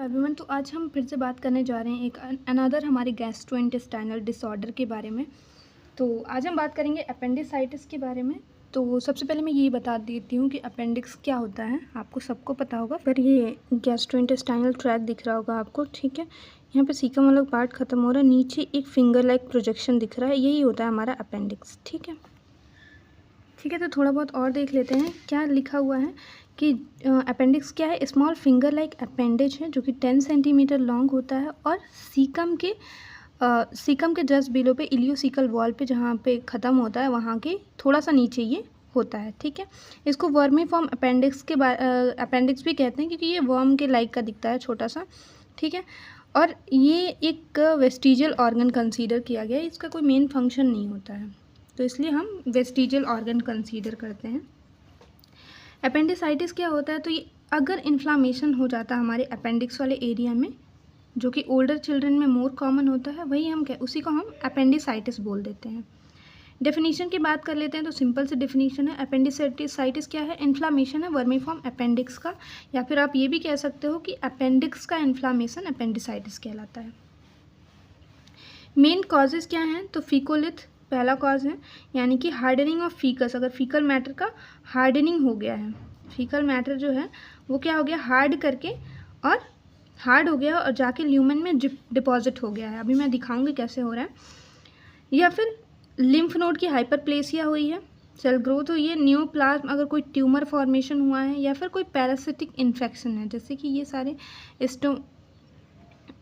Everyone, तो आज हम फिर से बात करने जा रहे हैं एक अनदर हमारे गैस्ट्रोइंटेस्टाइनल डिसऑर्डर के बारे में। तो आज हम बात करेंगे अपेंडिसाइटिस के बारे में। तो सबसे पहले मैं ये बता देती हूँ कि अपेंडिक्स क्या होता है, आपको सबको पता होगा। फिर ये गैस्ट्रोइंटेस्टाइनल ट्रैक दिख रहा होगा आपको, ठीक है। यहाँ पे सीकम वाला पार्ट खत्म हो रहा है, नीचे एक फिंगर लाइक प्रोजेक्शन दिख रहा है, यही होता है हमारा अपेंडिक्स, ठीक है। ठीक है, तो थोड़ा बहुत और देख लेते हैं क्या लिखा हुआ है कि अपेंडिक्स क्या है। स्मॉल फिंगर लाइक अपेंडेज है जो कि 10 सेंटीमीटर लॉन्ग होता है और सीकम के जस्ट बिलो पे इलियोसिकल वॉल पे जहाँ पे ख़त्म होता है वहाँ के थोड़ा सा नीचे ये होता है, ठीक है। इसको वर्मीफॉर्म अपेंडिक्स अपेंडिक्स भी कहते हैं क्योंकि ये वर्म के लाइक का दिखता है, छोटा सा, ठीक है। और ये एक वेस्टिजियल ऑर्गन कंसीडर किया गया है, इसका कोई मेन फंक्शन नहीं होता है, तो इसलिए हम वेस्टिजियल ऑर्गन कंसीडर करते हैं। अपेंडिसाइटिस क्या होता है, तो ये अगर इन्फ्लामेशन हो जाता है हमारे अपेंडिक्स वाले एरिया में, जो कि ओल्डर चिल्ड्रन में मोर कॉमन होता है, उसी को हम अपेंडिसाइटिस बोल देते हैं। डेफिनेशन की बात कर लेते हैं, तो सिंपल से डेफिनेशन है, अपेंडिसाइटिस क्या है, इन्फ्लामेशन है वर्मीफॉर्म अपेंडिक्स का, या फिर आप ये भी कह सकते हो कि अपेंडिक्स का इन्फ्लामेशन अपेंडिसाइटिस कहलाता है। मेन कॉजेज़ क्या हैं, तो फीकोलिथ पहला कॉज है, यानी कि हार्डनिंग ऑफ फीकस। अगर फीकल मैटर का हार्डनिंग हो गया है, फीकल मैटर जो है वो क्या हो गया, हार्ड हो गया और जाके ल्यूमन में डिपॉजिट हो गया है। अभी मैं दिखाऊंगी कैसे हो रहा है। या फिर लिम्फ नोड की हाइपरप्लेसिया हुई है, सेल ग्रोथ हुई है, न्यूप्लाज्म, अगर कोई ट्यूमर फॉर्मेशन हुआ है, या फिर कोई पैरासिटिक इन्फेक्शन है, जैसे कि ये सारे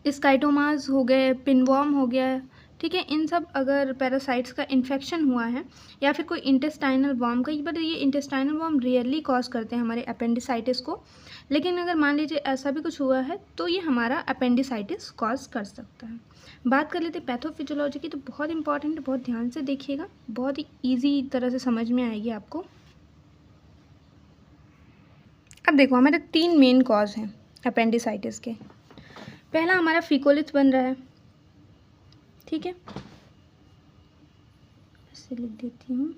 स्काइटोमास हो गए, पिनवॉर्म हो गया, ठीक है। इन सब अगर पैरासाइट्स का इन्फेक्शन हुआ है, या फिर कोई इंटेस्टाइनल वॉर्म का, बट ये इंटेस्टाइनल वॉर्म रियरली कॉज करते हैं हमारे अपेंडिसाइटिस को, लेकिन अगर मान लीजिए ऐसा भी कुछ हुआ है तो ये हमारा अपेंडिसाइटिस कॉज कर सकता है। बात कर लेते हैं पैथोफिजियोलॉजी की, तो बहुत इंपॉर्टेंट है, बहुत ध्यान से देखिएगा, बहुत ही ईजी तरह से समझ में आएगी आपको। अब देखो, हमारे 3 मेन कॉज हैं अपेंडिसाइटिस के। पहला हमारा फीकोलिथ बन रहा है, ठीक है, ऐसे लिख देती हूँ,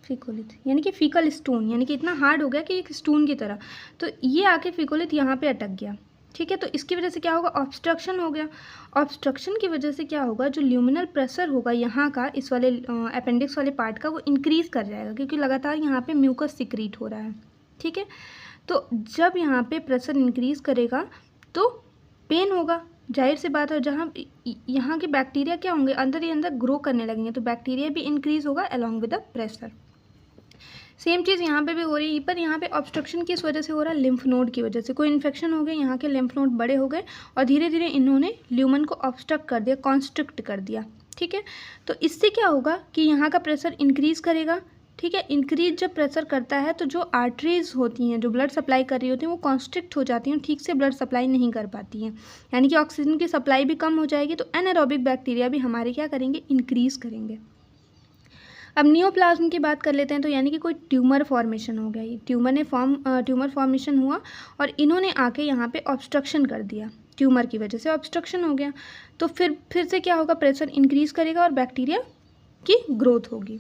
फीकोलिथ यानी कि फीकल स्टोन, यानी कि इतना हार्ड हो गया कि एक स्टोन की तरह, तो ये आके फीकोलिथ यहाँ पे अटक गया, ठीक है। तो इसकी वजह से क्या होगा, ऑब्स्ट्रक्शन हो गया। ऑब्स्ट्रक्शन की वजह से क्या होगा, जो ल्यूमिनल प्रेशर होगा यहाँ का, इस वाले अपेंडिक्स वाले पार्ट का, वो इंक्रीज़ कर जाएगा क्योंकि लगातार यहाँ पे म्यूकस सिक्रीट हो रहा है, ठीक है। तो जब यहाँ पे प्रेशर इंक्रीज़ करेगा तो पेन होगा, जाहिर सी बात है। जहाँ यहाँ के बैक्टीरिया क्या होंगे, अंदर ही अंदर ग्रो करने लगेंगे, तो बैक्टीरिया भी इंक्रीज़ होगा along with the pressure. Same चीज़ यहाँ पे भी हो रही है, पर यहाँ पे ऑब्स्ट्रक्शन किस वजह से हो रहा है, लिम्फ नोड की वजह से। कोई इन्फेक्शन हो गया, यहाँ के लिम्फ नोड बड़े हो गए और धीरे धीरे इन्होंने ल्यूमन को ऑब्स्ट्रक्ट कर दिया, कॉन्स्ट्रिक्ट कर दिया, ठीक है। तो इससे क्या होगा कि यहाँ का प्रेशर इंक्रीज़ करेगा, ठीक है। इंक्रीज जब प्रेशर करता है तो जो आर्टरीज होती हैं, जो ब्लड सप्लाई कर रही होती हैं, वो कॉन्स्ट्रिक्ट हो जाती हैं, ठीक से ब्लड सप्लाई नहीं कर पाती हैं, यानी कि ऑक्सीजन की सप्लाई भी कम हो जाएगी। तो एनारोबिक बैक्टीरिया भी हमारे क्या करेंगे, इंक्रीज़ करेंगे। अब नियोप्लाज्म की बात कर लेते हैं, तो यानी कि कोई ट्यूमर फॉर्मेशन हो गया, ये ट्यूमर फॉर्मेशन हुआ और इन्होंने आके यहाँ पे ऑब्स्ट्रक्शन कर दिया, ट्यूमर की वजह से ऑब्स्ट्रक्शन हो गया। तो फिर से क्या होगा, प्रेशर इंक्रीज़ करेगा और बैक्टीरिया की ग्रोथ होगी।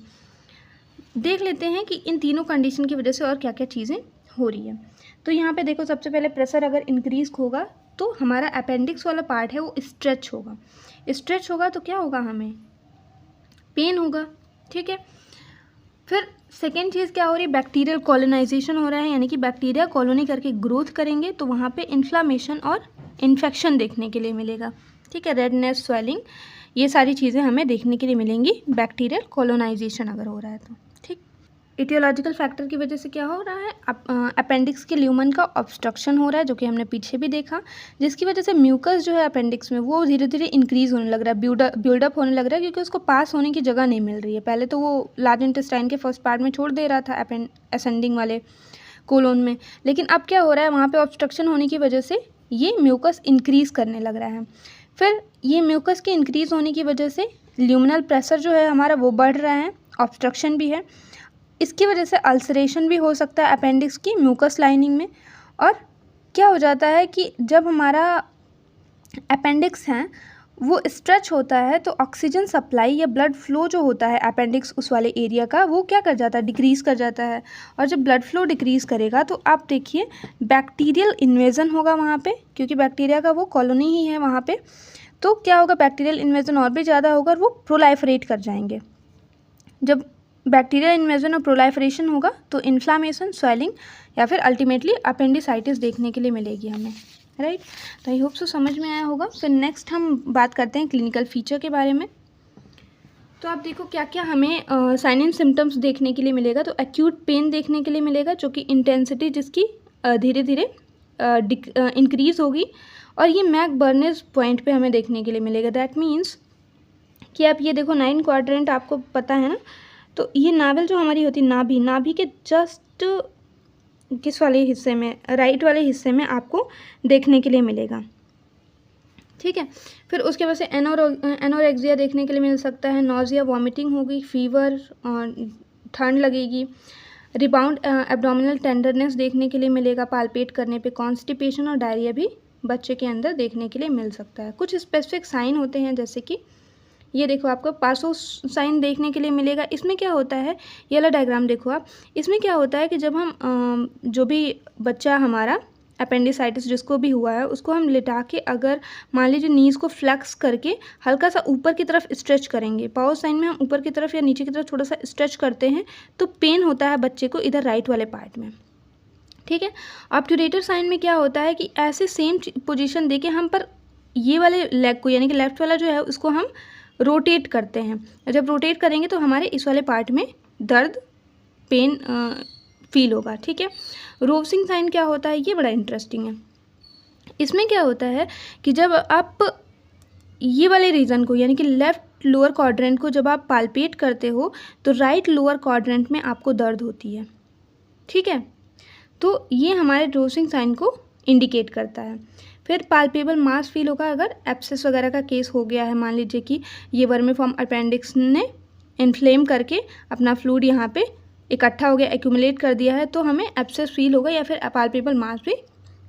देख लेते हैं कि इन तीनों कंडीशन की वजह से और क्या क्या चीज़ें हो रही है। तो यहाँ पे देखो, सबसे पहले प्रेशर अगर इंक्रीज़ होगा तो हमारा अपेंडिक्स वाला पार्ट है वो स्ट्रेच होगा तो क्या होगा, हमें पेन होगा, ठीक है। फिर सेकेंड चीज़ क्या हो रही है, बैक्टीरियल कॉलोनाइजेशन हो रहा है, यानी कि बैक्टीरिया कॉलोनी करके ग्रोथ करेंगे, तो वहाँ पे इन्फ्लामेशन और इन्फेक्शन देखने के लिए मिलेगा, ठीक है। रेडनेस, स्वेलिंग, ये सारी चीज़ें हमें देखने के लिए मिलेंगी बैक्टीरियल कॉलोनाइजेशन अगर हो रहा है तो, ठीक। इटियोलॉजिकल फैक्टर की वजह से क्या हो रहा है, अपेंडिक्स के ल्यूमन का ऑब्स्ट्रक्शन हो रहा है, जो कि हमने पीछे भी देखा, जिसकी वजह से म्यूकस जो है अपेंडिक्स में वो धीरे धीरे इंक्रीज़ होने लग रहा है, बिल्डअप होने लग रहा है, क्योंकि उसको पास होने की जगह नहीं मिल रही है। पहले तो वो लार्ज इंटेस्टाइन के फर्स्ट पार्ट में छोड़ दे रहा था असेंडिंग वाले कोलोन में, लेकिन अब क्या हो रहा है, वहाँ पर ऑब्स्ट्रक्शन होने की वजह से ये म्यूकस इंक्रीज़ करने लग रहा है। फिर ये म्यूकस के इंक्रीज़ होने की वजह से ल्यूमिनल प्रेशर जो है हमारा वो बढ़ रहा है, ऑब्स्ट्रक्शन भी है, इसकी वजह से अल्सरेशन भी हो सकता है अपेंडिक्स की म्यूकस लाइनिंग में। और क्या हो जाता है कि जब हमारा अपेंडिक्स है वो स्ट्रेच होता है तो ऑक्सीजन सप्लाई या ब्लड फ्लो जो होता है अपेंडिक्स उस वाले एरिया का, वो क्या कर जाता है, डिक्रीज़ कर जाता है। और जब ब्लड फ्लो डिक्रीज़ करेगा तो आप देखिए बैक्टीरियल इन्वेजन होगा वहाँ पे, क्योंकि बैक्टीरिया का वो कॉलोनी ही है वहाँ पे। तो क्या होगा, बैक्टीरियल इन्वेजन और भी ज़्यादा होगा और वो प्रोलाइफरेट कर जाएंगे। जब बैक्टीरियल इन्वेजन और प्रोलाइफरेशन होगा तो इन्फ्लामेशन, स्वेलिंग या फिर अल्टीमेटली अपेंडिसाइटिस देखने के लिए मिलेगी हमें, राइट। तो आई होप सो समझ में आया होगा। फिर नेक्स्ट हम बात करते हैं क्लिनिकल फीचर के बारे में। तो आप देखो क्या क्या हमें साइन एंड सिम्टम्स देखने के लिए मिलेगा। तो एक्यूट पेन देखने के लिए मिलेगा, जो कि इंटेंसिटी जिसकी धीरे धीरे इंक्रीज़ होगी, और ये मैक बर्नेस पॉइंट पे हमें देखने के लिए मिलेगा। दैट मीन्स कि आप ये देखो 9 क्वाड्रेंट आपको पता है ना, तो ये नावल जो हमारी होती है नाभि के जस्ट किस वाले हिस्से में, राइट वाले हिस्से में आपको देखने के लिए मिलेगा, ठीक है। फिर उसके बाद से एनोरेक्सिया देखने के लिए मिल सकता है, नोजिया, वॉमिटिंग होगी, फीवर, ठंड लगेगी, रिबाउंड एब्डोमिनल टेंडरनेस देखने के लिए मिलेगा पाल्पेट करने पे, कॉन्स्टिपेशन और डायरिया भी बच्चे के अंदर देखने के लिए मिल सकता है। कुछ स्पेसिफिक साइन होते हैं, जैसे कि ये देखो आपको पासो साइन देखने के लिए मिलेगा। इसमें क्या होता है, ये वाला डायग्राम देखो आप, इसमें क्या होता है कि जब हम जो भी बच्चा हमारा अपेंडिसाइटिस जिसको भी हुआ है उसको हम लिटा के अगर मान लीजिए नीज़ को फ्लेक्स करके हल्का सा ऊपर की तरफ स्ट्रेच करेंगे, पाओ साइन में हम ऊपर की तरफ या नीचे की तरफ थोड़ा सा स्ट्रेच करते हैं तो पेन होता है बच्चे को इधर राइट वाले पार्ट में, ठीक है। ऑब्ट्यूरेटर साइन में क्या होता है कि ऐसे सेम पोजीशन देके हम पर ये वाले लेग को यानी कि लेफ्ट वाला जो है उसको हम रोटेट करते हैं। जब रोटेट करेंगे तो हमारे इस वाले पार्ट में दर्द, पेन फील होगा, ठीक है। रोवसिंग साइन क्या होता है, ये बड़ा इंटरेस्टिंग है। इसमें क्या होता है कि जब आप ये वाले रीजन को यानी कि लेफ्ट लोअर क्वाड्रेंट को जब आप पाल्पेट करते हो तो राइट लोअर क्वाड्रेंट में आपको दर्द होती है, ठीक है। तो ये हमारे रोवसिंग साइन को इंडिकेट करता है। फिर पाल्पेबल मास फील होगा अगर एब्सेस वगैरह का केस हो गया है, मान लीजिए कि ये वर्मीफॉर्म अपेंडिक्स ने इन्फ्लेम करके अपना फ्लूइड यहाँ पे इकट्ठा हो गया, एक्यूमुलेट कर दिया है, तो हमें एब्सेस फील होगा या फिर पाल्पेबल मास भी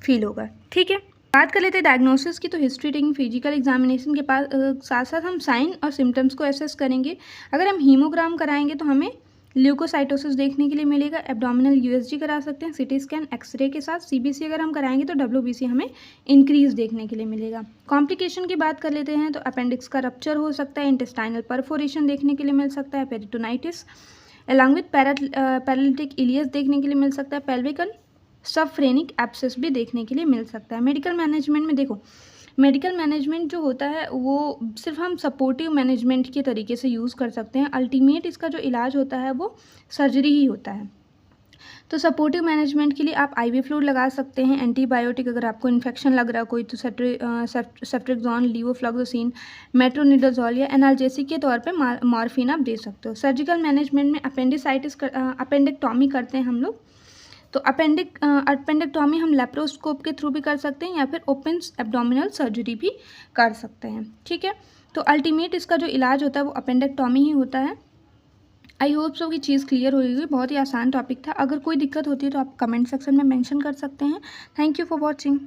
फील होगा, ठीक है। बात कर लेते हैं डायग्नोसिस की। तो हिस्ट्री टेकिंग फिजिकल एग्जामिनेशन के पास साथ साथ हम साइन और सिम्टम्स को एसेस करेंगे। अगर हम हीमोग्राम कराएंगे तो हमें ल्यूकोसाइटोसिस देखने के लिए मिलेगा, एब्डोमिनल यूएसजी करा सकते हैं सीटी स्कैन एक्सरे के साथ, सीबीसी अगर हम कराएंगे तो डब्ल्यूबीसी हमें इंक्रीज देखने के लिए मिलेगा। कॉम्प्लिकेशन की बात कर लेते हैं तो अपेंडिक्स का रप्चर हो सकता है, इंटेस्टाइनल परफोरेशन देखने के लिए मिल सकता है, peritonitis along with paralytic ileus देखने के लिए मिल सकता है, पेल्विक सबफ्रेनिक एब्सेस भी देखने के लिए मिल सकता है। मेडिकल मैनेजमेंट में देखो, मेडिकल मैनेजमेंट जो होता है वो सिर्फ हम सपोर्टिव मैनेजमेंट के तरीके से यूज़ कर सकते हैं, अल्टीमेट इसका जो इलाज होता है वो सर्जरी ही होता है। तो सपोर्टिव मैनेजमेंट के लिए आप आईवी फ्लूइड लगा सकते हैं, एंटीबायोटिक अगर आपको इन्फेक्शन लग रहा है कोई तो सेफ्ट्रिक्सोन, लीवोफ्लॉक्सासिन, मेट्रोनिडाजोल या एनाल्जेसिक के तौर पे मॉर्फिन आप दे सकते हो। सर्जिकल मैनेजमेंट में अपेंडिक्टॉमी करते हैं हम लोग, तो अपेंडिक्टॉमी हम लेप्रोस्कोप के थ्रू भी कर सकते हैं या फिर ओपन एब्डोमिनल सर्जरी भी कर सकते हैं, ठीक है। तो अल्टीमेट इसका जो इलाज होता है वो अपेंडिक्टॉमी ही होता है। आई होप सो कि चीज़ क्लियर हो गई। बहुत ही आसान टॉपिक था। अगर कोई दिक्कत होती है तो आप कमेंट सेक्शन में मेंशन कर सकते हैं। Thank you for watching.